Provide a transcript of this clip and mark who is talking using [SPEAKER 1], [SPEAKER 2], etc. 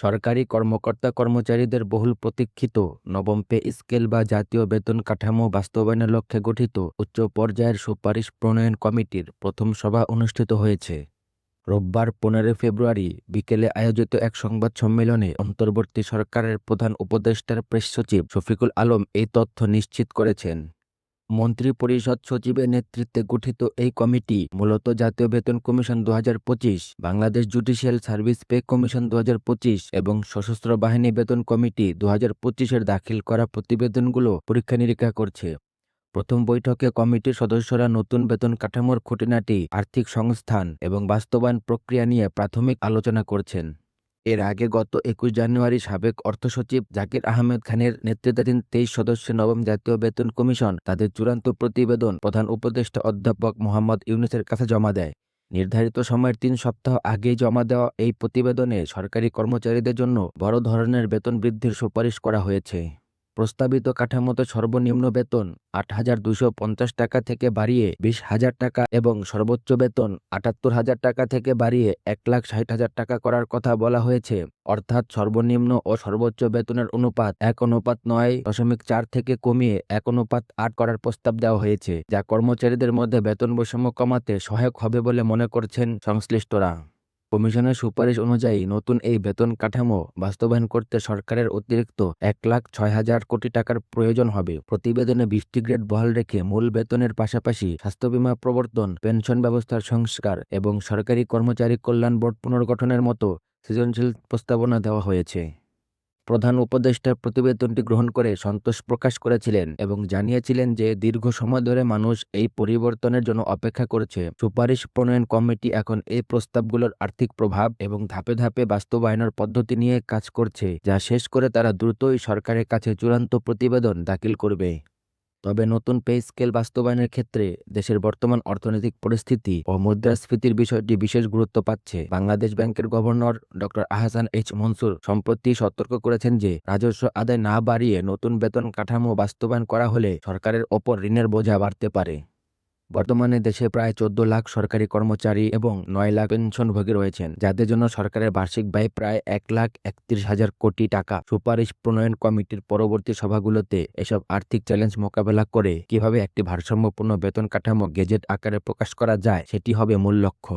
[SPEAKER 1] সরকারি কর্মকর্তা-কর্মচারীদের বহুল প্রতীক্ষিত নবম পে স্কেল বা জাতীয় বেতন কাঠামো বাস্তবায়নের লক্ষ্যে গঠিত উচ্চ পর্যায়ের সুপারিশ প্রণয়ন কমিটির প্রথম সভা অনুষ্ঠিত হয়েছে। রোববার 15 ফেব্রুয়ারি বিকেলে আয়োজিত এক সংবাদ সম্মেলনে অন্তর্বর্তী সরকারের প্রধান উপদেষ্টার প্রেস সচিব শফিকুল আলম এই তথ্য নিশ্চিত করেছেন। মন্ত্রিপরিষদ সচিবের নেতৃত্বে গঠিত এই কমিটি মূলত জাতীয় বেতন commission 2025, Bangladesh judicial service pay commission 2025 এবং সশস্ত্র বাহিনী বেতন কমিটি 2025-এর দাখিল করা প্রতিবেদনগুলো পরীক্ষা-নিরীক্ষা করছে। প্রথম বৈঠকে কমিটির সদস্যরা নতুন বেতন কাঠামোর খুঁটিনাটি, আর্থিক সংস্থান এবং বাস্তবায়ন প্রক্রিয়া নিয়ে প্রাথমিক আলোচনা করছেন। এর আগে গত 21 জানুয়ারি সাবেক অর্থসচিব জাকির আহমেদ খানের নেতৃত্বাধীন 23 সদস্যের নবম জাতীয় বেতন কমিশন তাদের চূড়ান্ত প্রতিবেদন প্রধান উপদেষ্টা অধ্যাপক মোহাম্মদ ইউনূসের কাছে জমা দেয়। নির্ধারিত সময়ের 3 সপ্তাহ আগেই জমা দেওয়া এই প্রতিবেদনে সরকারি কর্মচারীদের জন্য বড় ধরনের বেতন বৃদ্ধির সুপারিশ করা হয়েছে। প্রস্তাবিত কাঠামোতে সর্বনিম্ন বেতন ৮,২৫০ টাকা থেকে বাড়িয়ে ২০,০০০ টাকা এবং সর্বোচ্চ বেতন ৭৮,০০০ টাকা থেকে বাড়িয়ে ১,৬০,০০০ টাকা করার কথা বলা হয়েছে। অর্থাৎ সর্বনিম্ন ও সর্বোচ্চ বেতনের অনুপাত ১:৯.৪ থেকে কমিয়ে ১:৮ করার প্রস্তাব দেওয়া হয়েছে, যা কর্মচারীদের মধ্যে বেতন বৈষম্য কমাতে সহায়ক হবে বলে মনে করছেন সংশ্লিষ্টরা। কমিশনের সুপারিশ অনুযায়ী নতুন এই বেতন কাঠামো বাস্তবায়ন করতে সরকারের অতিরিক্ত ১,০৬,০০০ কোটি টাকার প্রয়োজন হবে। প্রতিবেদনে ২০টি গ্রেড বহাল রেখে মূল বেতনের পাশাপাশি স্বাস্থ্য বীমা প্রবর্তন, পেনশন ব্যবস্থার সংস্কার এবং সরকারি কর্মচারী কল্যাণ বোর্ড পুনর্গঠনের মতো সৃজনশীল প্রস্তাবনা দেওয়া হয়েছে। প্রধান উপদেষ্টা প্রতিবেদনটি গ্রহণ করে সন্তোষ প্রকাশ করেছিলেন এবং জানিয়েছিলেন যে দীর্ঘ সময় ধরে মানুষ এই পরিবর্তনের জন্য অপেক্ষা করেছে। সুপারিশ প্রণয়ন কমিটি এখন এই প্রস্তাবগুলোর আর্থিক প্রভাব এবং ধাপে ধাপে বাস্তবায়নের পদ্ধতি নিয়ে কাজ করছে, যা শেষ করে তারা দ্রুতই সরকারের কাছে চূড়ান্ত প্রতিবেদন দাখিল করবে। তবে নতুন পে স্কেল বাস্তবায়নের ক্ষেত্রে দেশের বর্তমান অর্থনৈতিক পরিস্থিতি ও মুদ্রাস্ফীতির বিষয়টি বিশেষ গুরুত্ব পাচ্ছে। বাংলাদেশ ব্যাংকের governor doctor Ahsan H Mansur সম্প্রতি সতর্ক করেছেন যে রাজস্ব আদায় না বাড়িয়ে নতুন বেতন কাঠামো বাস্তবায়ন করা হলে সরকারের ওপর ঋণের বোঝা বাড়তে পারে। বর্তমানে দেশে প্রায় ১৪ লাখ সরকারি কর্মচারী এবং ৯ লাখ পেনশনভোগী রয়েছেন, যাদের জন্য সরকারের বার্ষিক ব্যয় প্রায় ১,৩১,০০০ কোটি টাকা। সুপারিশ প্রণয়ন কমিটির পরবর্তী সভাগুলোতে এসব আর্থিক চ্যালেঞ্জ মোকাবেলা করে কিভাবে একটি ভারসাম্যপূর্ণ বেতন কাঠামো গেজেট আকারে প্রকাশ করা যায়, সেটি হবে মূল লক্ষ্য।